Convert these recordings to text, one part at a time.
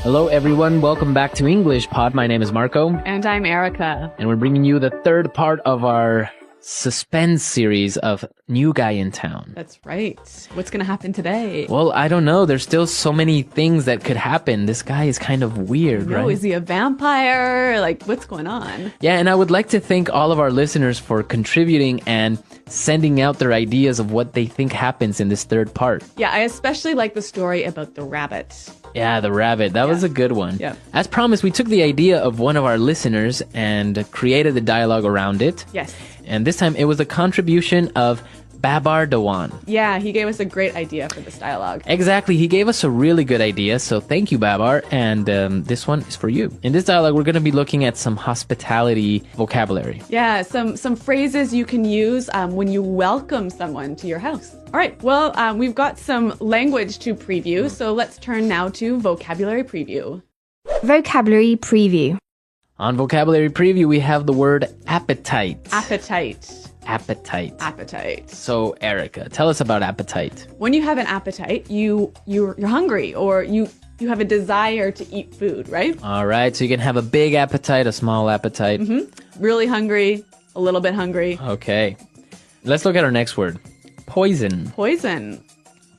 Hello, everyone. Welcome back to English Pod. My name is Marco. And I'm Erica. And we're bringing you the third part of our suspense series of New Guy in Town. That's right. What's going to happen today? Well, I don't know. There's still so many things that could happen. This guy is kind of weird, right? Is he a vampire? Like, what's going on? Yeah, and I would like to thank all of our listeners for contributing and sending out their ideas of what they think happens in this third part. Yeah, I especially like the story about the rabbit. Yeah, the rabbit. That was a good one. Yeah. As promised, we took the idea of one of our listeners and created the dialogue around it. Yes. And this time it was a contribution of Babar Dewan. Yeah, he gave us a great idea for this dialogue. Exactly. He gave us a really good idea. So thank you, Babar. And this one is for you. In this dialogue, we're going to be looking at some hospitality vocabulary. Yeah, some phrases you can use when you welcome someone to your house. All right, well, we've got some language to preview. So let's turn now to vocabulary preview. Vocabulary preview. On vocabulary preview, we have the word appetite. Appetite. Appetite. Appetite. So, Erica, tell us about appetite. When you have an appetite, you're hungry, or you have a desire to eat food, right? All right, so you can have a big appetite, a small appetite. Really hungry, a little bit hungry. Okay. Let's look at our next word. Poison. Poison.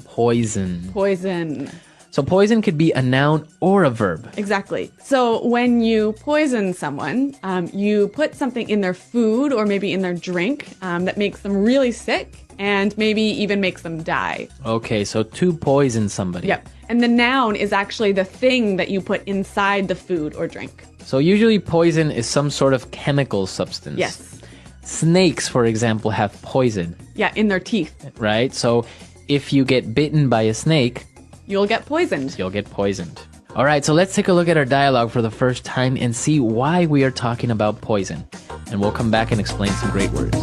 Poison. Poison. So poison could be a noun or a verb. Exactly. So when you poison someone, you put something in their food or maybe in their drink that makes them really sick and maybe even makes them die. Okay, so to poison somebody. Yep. And the noun is actually the thing that you put inside the food or drink. So usually poison is some sort of chemical substance. Yes. Snakes, for example, have poison. Yeah, in their teeth. Right? So if you get bitten by a snake, you'll get poisoned. You'll get poisoned. All right, so let's take a look at our dialogue for the first time and see why we are talking about poison. And we'll come back and explain some great words.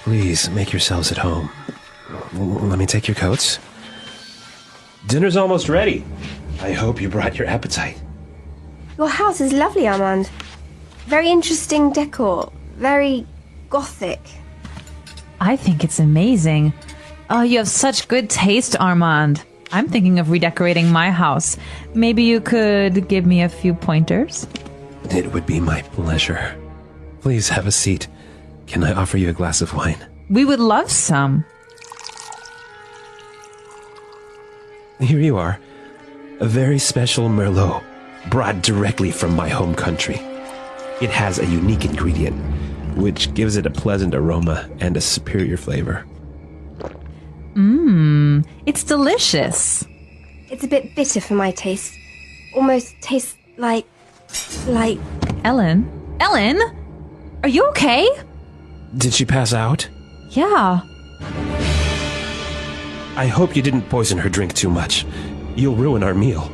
Please make yourselves at home. Let me take your coats. Dinner's almost ready. I hope you brought your appetite. Your house is lovely, Armand. Very interesting decor. Very gothic. I think it's amazing. Oh, you have such good taste, Armand. I'm thinking of redecorating my house. Maybe you could give me a few pointers? It would be my pleasure. Please have a seat. Can I offer you a glass of wine? We would love some. Here you are. A very special Merlot, brought directly from my home country. It has a unique ingredient, which gives it a pleasant aroma and a superior flavor. It's delicious. It's a bit bitter for my taste. Almost tastes like... Ellen? Ellen? Are you okay? Did she pass out? Yeah. I hope you didn't poison her drink too much. You'll ruin our meal.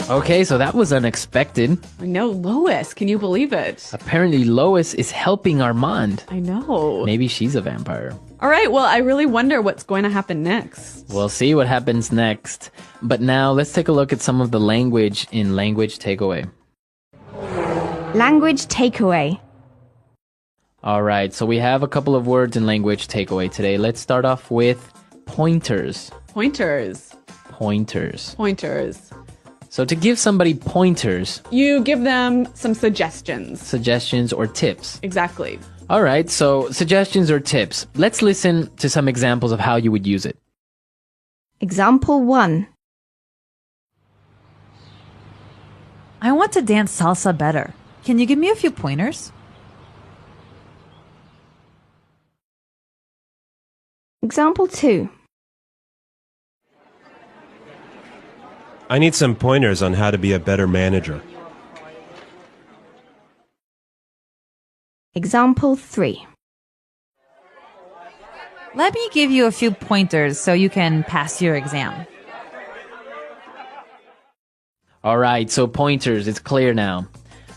Okay, so that was unexpected. I know, Lois. Can you believe it? Apparently Lois is helping Armand. I know. Maybe she's a vampire. All right, well, I really wonder what's going to happen next. We'll see what happens next. But now let's take a look at some of the language in Language Takeaway. Language takeaway. All right, so we have a couple of words in Language Takeaway today. Let's start off with pointers. Pointers. Pointers. Pointers. So to give somebody pointers, you give them some suggestions. Suggestions or tips. Exactly. All right, so suggestions or tips. Let's listen to some examples of how you would use it. Example 1. I want to dance salsa better. Can you give me a few pointers? Example 2. I need some pointers on how to be a better manager. Example 3. Let me give you a few pointers so you can pass your exam. All right, so pointers, it's clear now.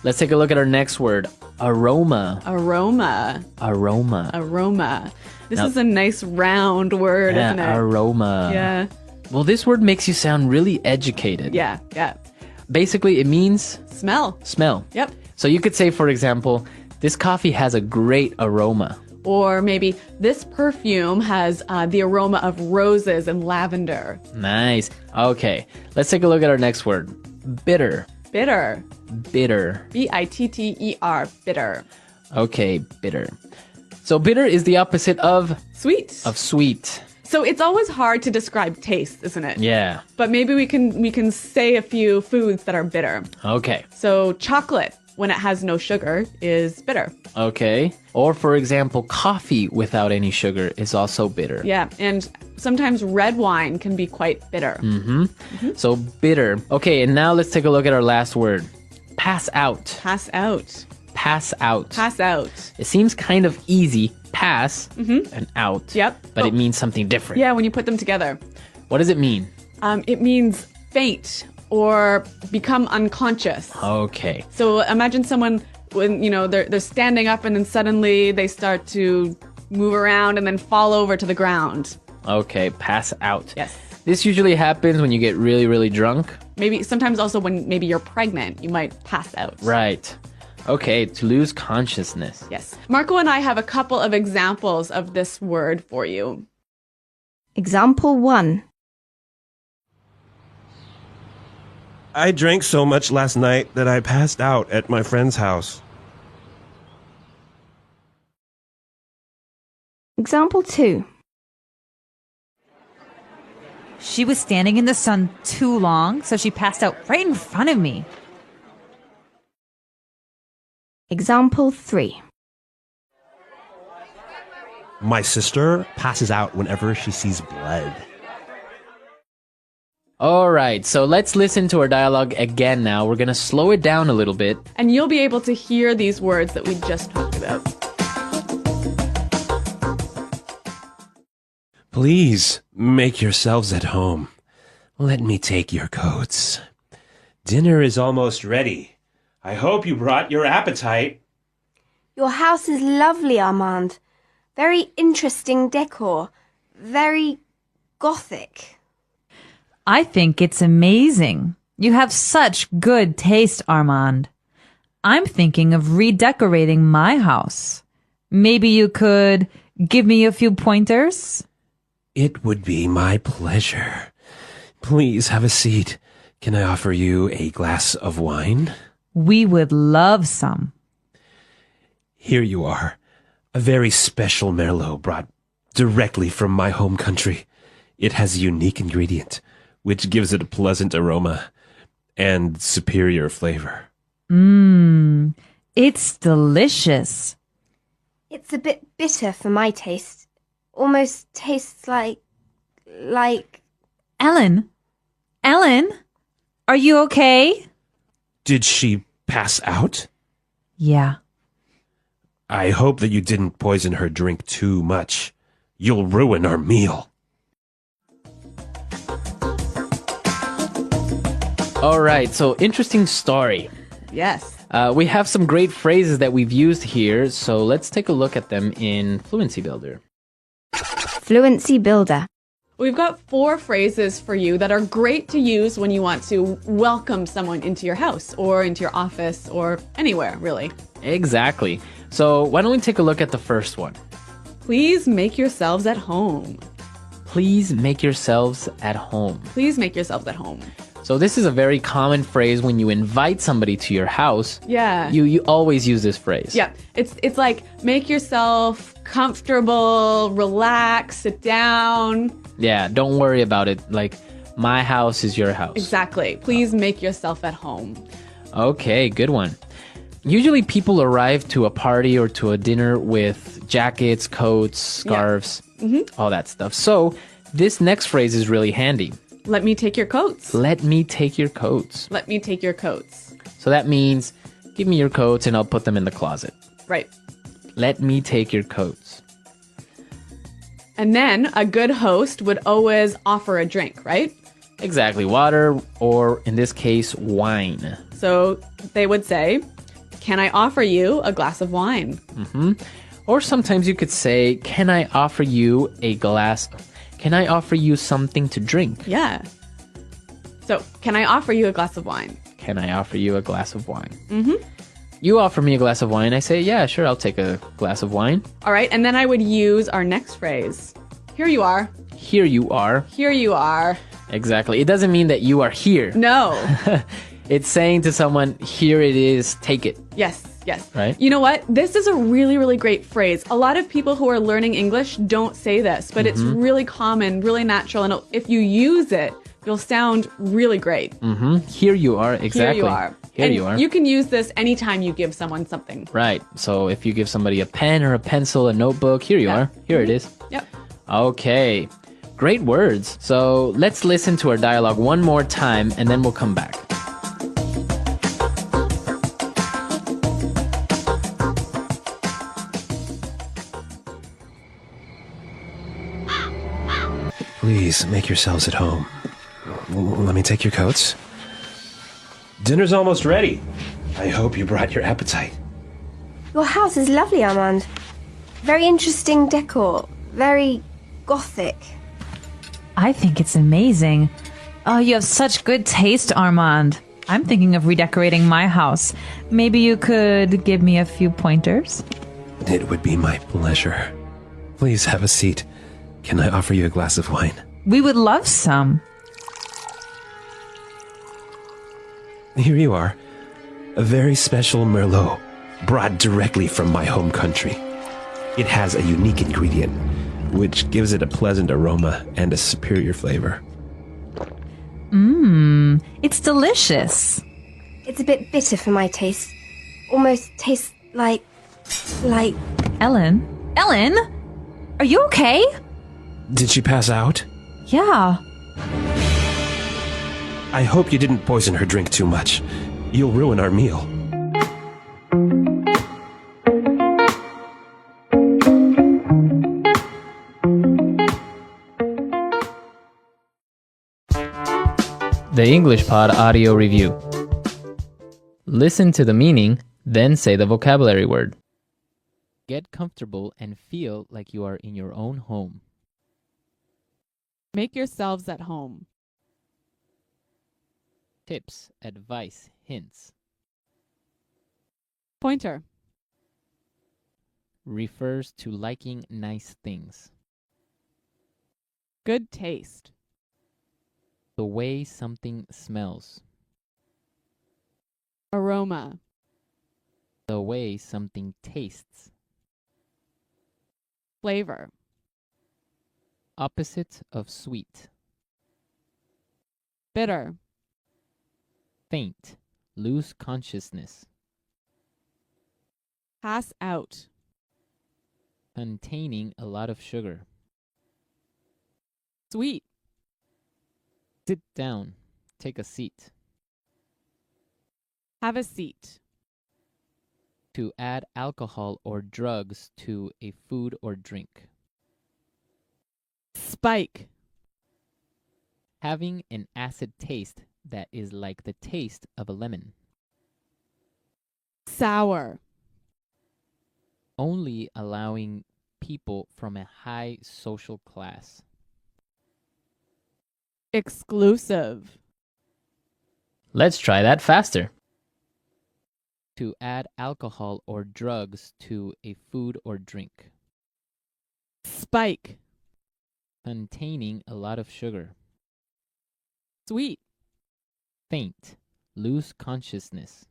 Let's take a look at our next word. Aroma. Aroma. Aroma. Aroma. This is a nice round word, Yeah, isn't it? aroma. Yeah. Well, this word makes you sound really educated. Yeah, yeah. Basically, it means Smell. smell. Yep. So you could say, for example, this coffee has a great aroma. Or maybe this perfume has the aroma of roses and lavender. Nice. Okay, let's take a look at our next word. Bitter. Bitter. Bitter. Bitter. Bitter. Okay, bitter. So bitter is the opposite of Sweet. sweet. So it's always hard to describe taste, isn't it? Yeah. But maybe we can say a few foods that are bitter. Okay. So chocolate, when it has no sugar, is bitter. Okay. Or for example, coffee without any sugar is also bitter. Yeah, and sometimes red wine can be quite bitter. So bitter. Okay, and now let's take a look at our last word. Pass out. Pass out. Pass out. Pass out. It seems kind of easy. Pass and out. Yep. But Oh. it means something different. Yeah, when you put them together. What does it mean? It means faint or become unconscious. Okay. So imagine someone when they're standing up and then suddenly they start to move around and then fall over to the ground. Okay, pass out. Yes. This usually happens when you get really, really drunk. Maybe sometimes also when maybe you're pregnant, you might pass out. Right. Okay, to lose consciousness. Yes. Marco and I have a couple of examples of this word for you. Example 1. I drank so much last night that I passed out at my friend's house. Example 2. She was standing in the sun too long, so she passed out right in front of me. Example 3. My sister passes out whenever she sees blood. All right, so let's listen to our dialogue again now. We're going to slow it down a little bit. And you'll be able to hear these words that we just talked about. Please make yourselves at home. Let me take your coats. Dinner is almost ready. I hope you brought your appetite. Your house is lovely, Armand. Very interesting decor. Very Gothic. I think it's amazing. You have such good taste, Armand. I'm thinking of redecorating my house. Maybe you could give me a few pointers? It would be my pleasure. Please have a seat. Can I offer you a glass of wine? We would love some. Here you are. A very special Merlot brought directly from my home country. It has a unique ingredient, which gives it a pleasant aroma and superior flavor. It's delicious. It's a bit bitter for my taste. Almost tastes like... Ellen? Ellen? Are you okay? Did she pass out? Yeah. I hope that you didn't poison her drink too much. You'll ruin our meal. All right, so interesting story. Yes. We have some great phrases that we've used here, so let's take a look at them in Fluency Builder. Fluency Builder. We've got 4 phrases for you that are great to use when you want to welcome someone into your house or into your office or anywhere, really. Exactly. So why don't we take a look at the first one? Please make yourselves at home. Please make yourselves at home. Please make yourselves at home. So this is a very common phrase when you invite somebody to your house. Yeah. You always use this phrase. Yeah. It's like make yourself comfortable, relax, sit down. Yeah, don't worry about it. Like, my house is your house. Exactly. Please make yourself at home. Okay, good one. Usually people arrive to a party or to a dinner with jackets, coats, scarves, all that stuff. So this next phrase is really handy. Let me take your coats. Let me take your coats. Let me take your coats. So that means give me your coats and I'll put them in the closet. Right. Let me take your coats. And then a good host would always offer a drink, right? Exactly. Water, or in this case, wine. So they would say, can I offer you a glass of wine? Or sometimes you could say, can I offer you a glass Can I offer you something to drink? Yeah. So, can I offer you a glass of wine? Can I offer you a glass of wine? Mm-hmm. You offer me a glass of wine. I say, yeah, sure, I'll take a glass of wine. All right. And then I would use our next phrase. Here you are. Here you are. Here you are. Exactly. It doesn't mean that you are here. No. It's saying to someone, here it is, take it. Yes. Yes. Right? You know what? This is a really, really great phrase. A lot of people who are learning English don't say this, but it's really common, really natural. And if you use it, you'll sound really great. Here you are. Exactly. Here you are. Here And you are. You can use this anytime you give someone something. Right. So if you give somebody a pen or a pencil, a notebook, here you Yeah. are. Here it is. Yep. Okay. Great words. So let's listen to our dialogue one more time and then we'll come back. Please make yourselves at home. Let me take your coats. Dinner's almost ready. I hope you brought your appetite. Your house is lovely, Armand. Very interesting decor. Very gothic. I think it's amazing. Oh, you have such good taste, Armand. I'm thinking of redecorating my house. Maybe you could give me a few pointers? It would be my pleasure. Please have a seat. Can I offer you a glass of wine? We would love some. Here you are. A very special Merlot, brought directly from my home country. It has a unique ingredient, which gives it a pleasant aroma and a superior flavor. It's delicious. It's a bit bitter for my taste. Almost tastes like... Ellen? Ellen? Are you okay? Did she pass out? Yeah. I hope you didn't poison her drink too much. You'll ruin our meal. The English Pod Audio Review. Listen to the meaning, then say the vocabulary word. Get comfortable and feel like you are in your own home. Make yourselves at home. Tips, advice, hints. Pointer. Refers to liking nice things. Good taste. The way something smells. Aroma. The way something tastes. Flavor. Opposite of sweet. Bitter. Faint. Lose consciousness. Pass out. Containing a lot of sugar. Sweet. Sit down. Take a seat. Have a seat. To add alcohol or drugs to a food or drink. Spike. Having an acid taste that is like the taste of a lemon. Sour. Only allowing people from a high social class. Exclusive. Let's try that faster. To add alcohol or drugs to a food or drink. Spike. Containing a lot of sugar. Sweet. Faint. Lose consciousness.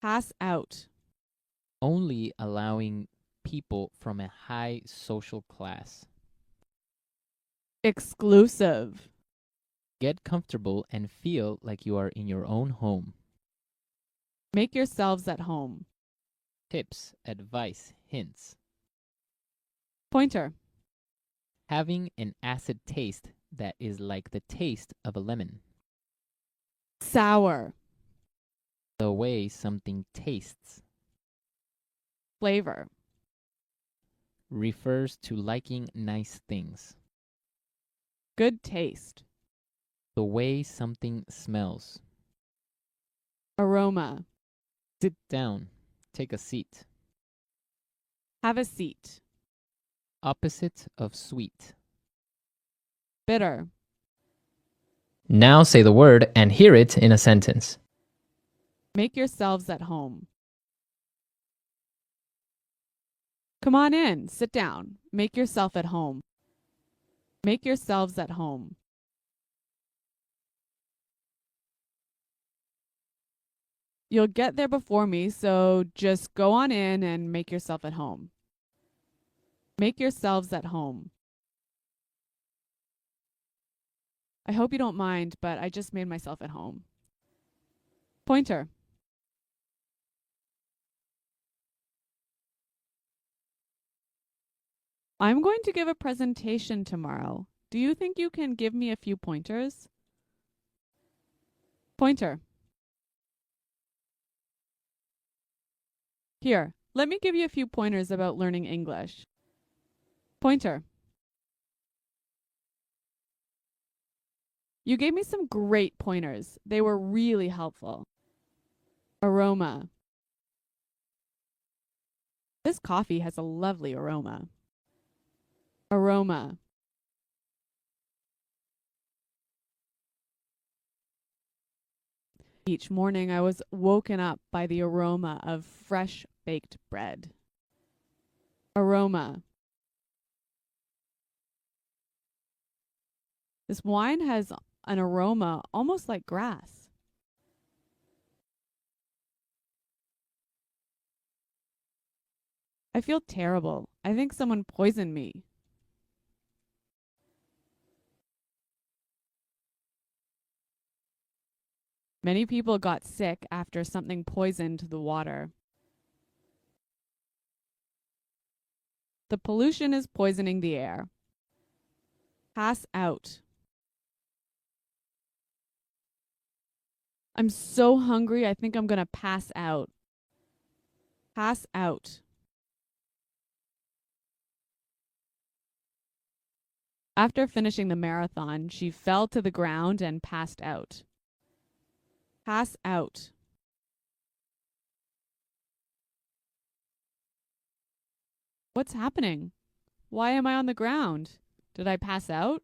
Pass out. Only allowing people from a high social class. Exclusive. Get comfortable and feel like you are in your own home. Make yourselves at home. Tips, advice, hints. Pointer. Having an acid taste that is like the taste of a lemon. Sour. The way something tastes. Flavor. Refers to liking nice things. Good taste. The way something smells. Aroma. Sit down. Take a seat. Have a seat. Opposite of sweet. bitter. Now say the word and hear it in a sentence. Make yourselves at home. Come on in, sit down. Make yourself at home. Make yourselves at home. You'll get there before me, so just go on in and make yourself at home. Make yourselves at home. I hope you don't mind, but I just made myself at home. Pointer. I'm going to give a presentation tomorrow. Do you think you can give me a few pointers? Pointer. Here, let me give you a few pointers about learning English. Pointer. You gave me some great pointers. They were really helpful. Aroma. This coffee has a lovely aroma. Aroma. Each morning I was woken up by the aroma of fresh baked bread. Aroma. This wine has an aroma almost like grass. I feel terrible. I think someone poisoned me. Many people got sick after something poisoned the water. The pollution is poisoning the air. Pass out. I'm so hungry, I think I'm going to pass out. Pass out. After finishing the marathon, she fell to the ground and passed out. Pass out. What's happening? Why am I on the ground? Did I pass out?